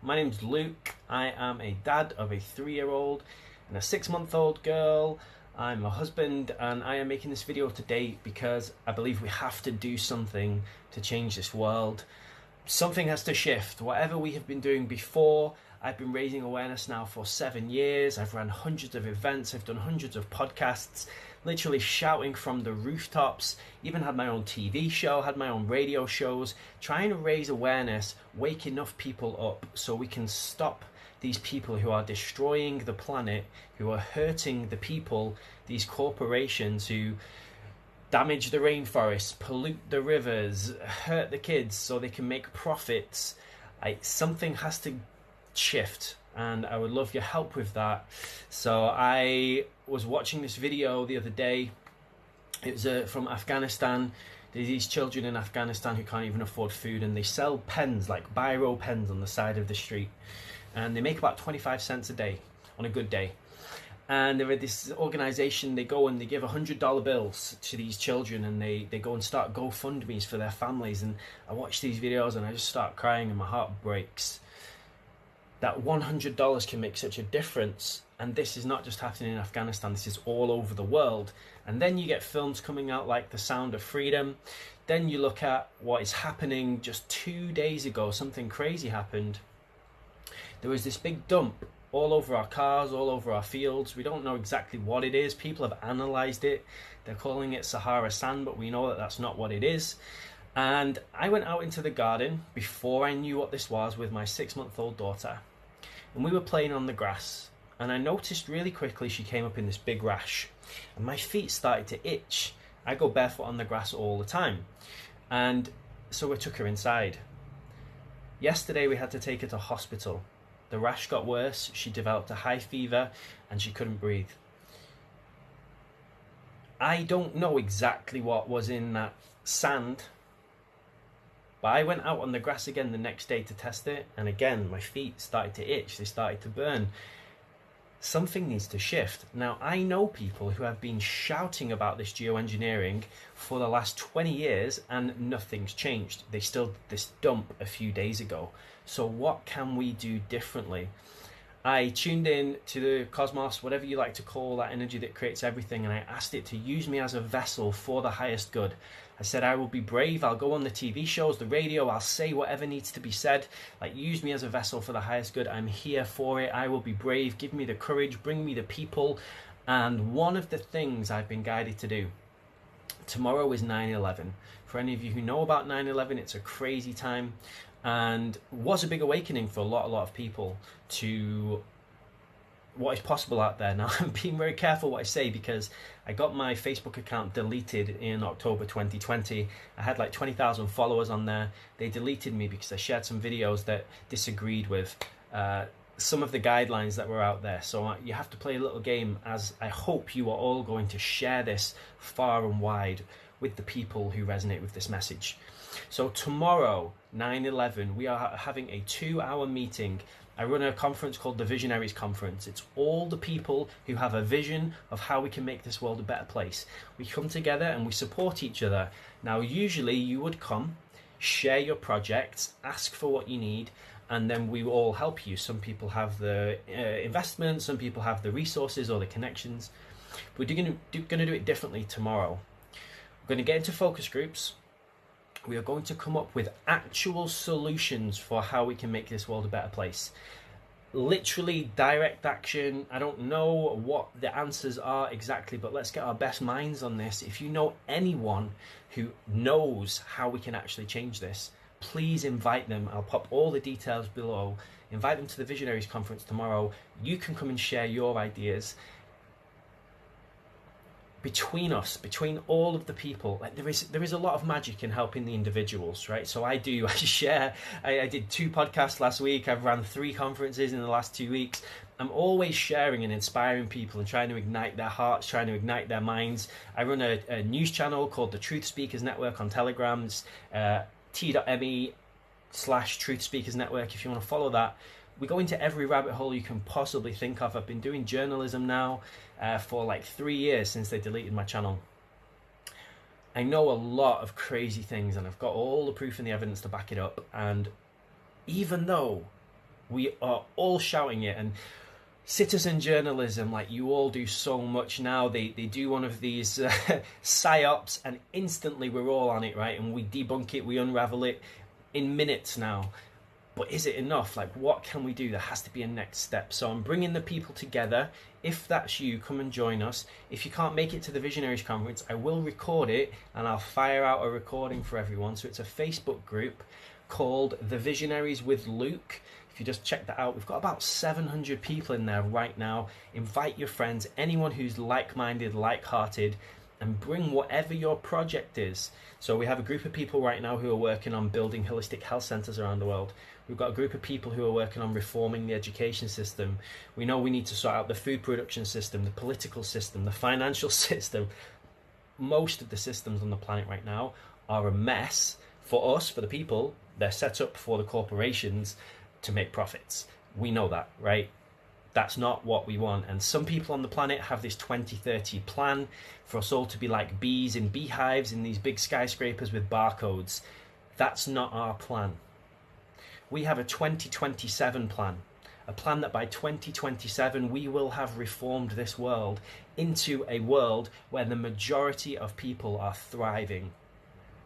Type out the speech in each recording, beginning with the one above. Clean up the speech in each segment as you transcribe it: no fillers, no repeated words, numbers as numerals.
My name's Luke. I am a dad of a 3-year-old and a 6-month-old girl. I'm a husband, and I am making this video today because I believe we have to do something to change this world. Something has to shift. Whatever we have been doing before, I've been raising awareness now for 7 years. I've run hundreds of events. I've done hundreds of podcasts, literally shouting from the rooftops, even had my own TV show, had my own radio shows, trying to raise awareness, wake enough people up so we can stop these people who are destroying the planet, who are hurting the people, these corporations who damage the rainforests, pollute the rivers, hurt the kids so they can make profits. Something has to shift, and I would love your help with that. So I was watching this video the other day. It was from Afghanistan. There's these children in Afghanistan who can't even afford food, and they sell pens, like biro pens, on the side of the street, and they make about 25 cents a day on a good day. And there are this organization, they go and they give $100 bills to these children, and they go and start GoFundMes for their families. And I watch these videos and I just start crying and my heart breaks. That $100 can make such a difference, and this is not just happening in Afghanistan, this is all over the world. And then you get films coming out like The Sound of Freedom. Then you look at what is happening. Just 2 days ago, something crazy happened. There was this big dump all over our cars, all over our fields. We don't know exactly what it is. People have analysed it. They're calling it Sahara sand, but we know that that's not what it is. And I went out into the garden before I knew what this was with my 6-month-old daughter. And we were playing on the grass. And I noticed really quickly she came up in this big rash. And my feet started to itch. I go barefoot on the grass all the time. And so I took her inside. Yesterday we had to take her to hospital. The rash got worse, she developed a high fever, and she couldn't breathe. I don't know exactly what was in that sand, but I went out on the grass again the next day to test it, and again my feet started to itch, they started to burn. Something needs to shift. Now, I know people who have been shouting about this geoengineering for the last 20 years and nothing's changed. They still did this dump a few days ago. So what can we do differently? I tuned in to the cosmos, whatever you like to call that energy that creates everything, and I asked it to use me as a vessel for the highest good. I said, I will be brave, I'll go on the TV shows, the radio, I'll say whatever needs to be said. Like, use me as a vessel for the highest good. I'm here for it. I will be brave. Give me the courage. Bring me the people. And one of the things I've been guided to do, tomorrow is 9/11. For any of you who know about 9/11, it's a crazy time, and was a big awakening for a lot of people to what is possible out there. Now, I'm being very careful what I say because I got my Facebook account deleted in October 2020. I had like 20,000 followers on there. They deleted me because I shared some videos that disagreed with some of the guidelines that were out there. So you have to play a little game, as I hope you are all going to share this far and wide with the people who resonate with this message. So tomorrow, 9/11, we are having a 2-hour meeting. I run a conference called the Visionaries Conference. It's all the people who have a vision of how we can make this world a better place. We come together and we support each other. Now, usually you would come, share your projects, ask for what you need, and then we will all help you. Some people have the investment, some people have the resources or the connections. We're going to do it differently tomorrow. We're going to get into focus groups. We are going to come up with actual solutions for how we can make this world a better place. Literally direct action. I don't know what the answers are exactly, but let's get our best minds on this. If you know anyone who knows how we can actually change this, please invite them. I'll pop all the details below. Invite them to the Visionaries Conference tomorrow. You can come and share your ideas. Between us, between all of the people, like there is a lot of magic in helping the individuals, right? So I share. I did 2 podcasts last week. I've run 3 conferences in the last 2 weeks. I'm always sharing and inspiring people and trying to ignite their hearts, trying to ignite their minds. I run a news channel called the Truth Speakers Network on Telegram. It's t.me/Truth Speakers Network if you want to follow that. We go into every rabbit hole you can possibly think of. I've been doing journalism now for like 3 years since they deleted my channel. I know a lot of crazy things and I've got all the proof and the evidence to back it up. And even though We are all shouting it, and citizen journalism, like you all do so much now. They do one of these psyops, and instantly we're all on it, right? And we debunk it, we unravel it in minutes now. But is it enough? Like, what can we do? There has to be a next step. So I'm bringing the people together. If that's you, come and join us. If you can't make it to the Visionaries Conference, I will record it and I'll fire out a recording for everyone. So it's a Facebook group called The Visionaries with Luke. If you just check that out, we've got about 700 people in there right now. Invite your friends, anyone who's like-minded, like-hearted, and bring whatever your project is. So we have a group of people right now who are working on building holistic health centers around the world. We've got a group of people who are working on reforming the education system. We know we need to sort out the food production system, the political system, the financial system. Most of the systems on the planet right now are a mess. For us, for the people, they're set up for the corporations to make profits. We know that, right? That's not what we want. And some people on the planet have this 2030 plan for us all to be like bees in beehives in these big skyscrapers with barcodes. That's not our plan. We have a 2027 plan, a plan that by 2027 we will have reformed this world into a world where the majority of people are thriving.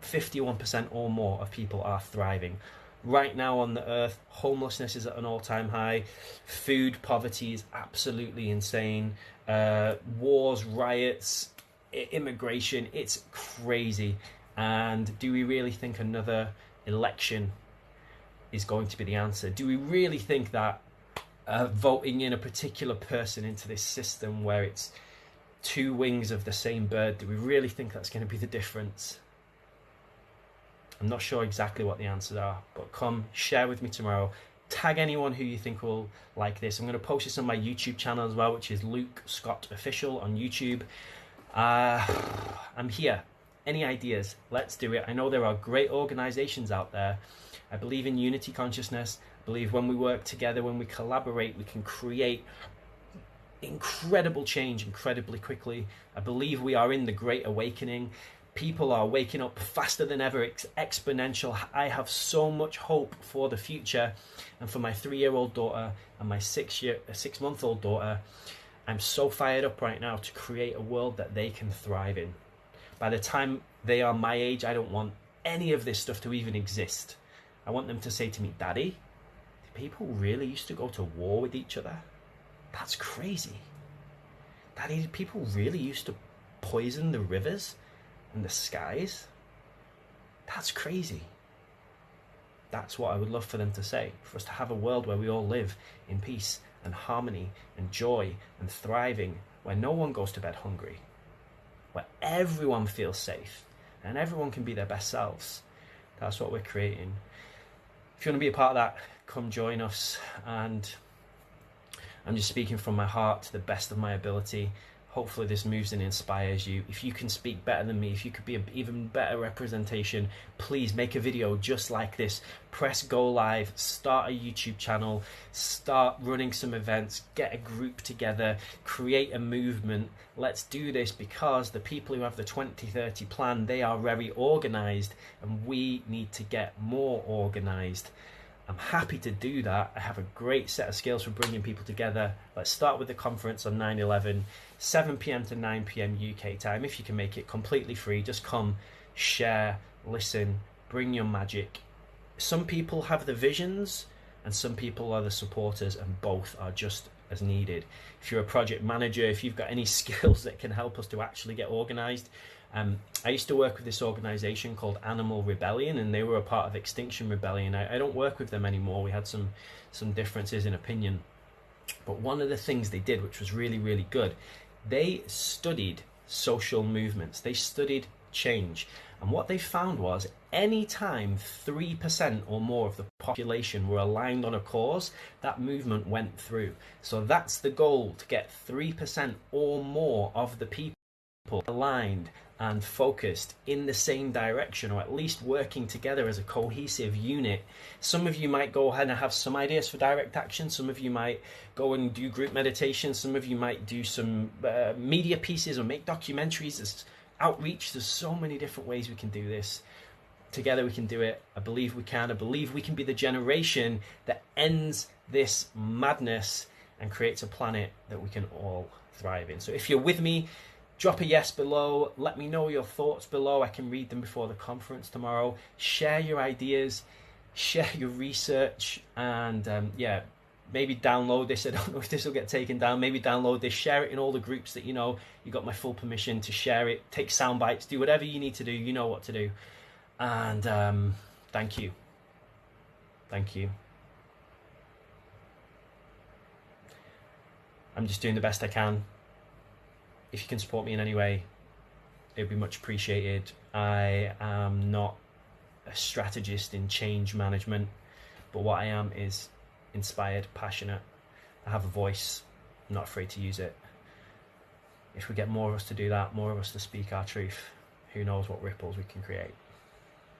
51% or more of people are thriving. Right now on the earth, homelessness is at an all-time high. Food poverty is absolutely insane. Wars, riots, immigration, it's crazy. And do we really think another election is going to be the answer? Do we really think that voting in a particular person into this system where it's two wings of the same bird, do we really think that's going to be the difference? I'm not sure exactly what the answers are, but come share with me tomorrow. Tag anyone who you think will like this. I'm going to post this on my YouTube channel as well, which is Luke Scott Official on YouTube. I'm here. Any ideas? Let's do it. I know there are great organizations out there. I believe in unity consciousness. I believe when we work together, when we collaborate, we can create incredible change incredibly quickly. I believe we are in the Great Awakening. People are waking up faster than ever. It's exponential. I have so much hope for the future, and for my 3-year-old daughter and my 6-month-old daughter. I'm so fired up right now to create a world that they can thrive in. By the time they are my age, I don't want any of this stuff to even exist. I want them to say to me, "Daddy, did people really used to go to war with each other? That's crazy. Daddy, did people really used to poison the rivers and the skies? That's crazy." That's what I would love for them to say, for us to have a world where we all live in peace and harmony and joy and thriving, where no one goes to bed hungry, where everyone feels safe and everyone can be their best selves. That's what we're creating. If you want to be a part of that, come join us. And I'm just speaking from my heart to the best of my ability. Hopefully this moves and inspires you. If you can speak better than me, if you could be an even better representation, please make a video just like this. Press go live, start a YouTube channel, start running some events, get a group together, create a movement. Let's do this, because the people who have the 2030 plan, they are very organized, and we need to get more organized. I'm happy to do that. I have a great set of skills for bringing people together. Let's start with the conference on 9/11, 7 p.m. to 9 p.m. UK time. If you can make it completely free, just come, share, listen, bring your magic. Some people have the visions and some people are the supporters, and both are just as needed. If you're a project manager, if you've got any skills that can help us to actually get organized, I used to work with this organization called Animal Rebellion, and they were a part of Extinction Rebellion. I don't work with them anymore. We had some differences in opinion. But one of the things they did, which was really, really good, they studied social movements. They studied change. And what they found was any time 3% or more of the population were aligned on a cause, that movement went through. So that's the goal, to get 3% or more of the people aligned and focused in the same direction, or at least working together as a cohesive unit. Some of you might go ahead and have some ideas for direct action. Some of you might go and do group meditation. Some of you might do some media pieces or make documentaries. There's outreach. There's so many different ways we can do this. Together we can do it. I believe we can. I believe we can be the generation that ends this madness and creates a planet that we can all thrive in. So if you're with me, drop a yes below. Let me know your thoughts below. I can read them before the conference tomorrow. Share your ideas, share your research, and maybe download this. I don't know if this will get taken down. Maybe download this, share it in all the groups that you know. You got my full permission to share it. Take sound bites, do whatever you need to do. You know what to do. And thank you. Thank you. I'm just doing the best I can. If you can support me in any way, it would be much appreciated. I am not a strategist in change management, but what I am is inspired, passionate. I have a voice. I'm not afraid to use it. If we get more of us to do that, more of us to speak our truth, who knows what ripples we can create.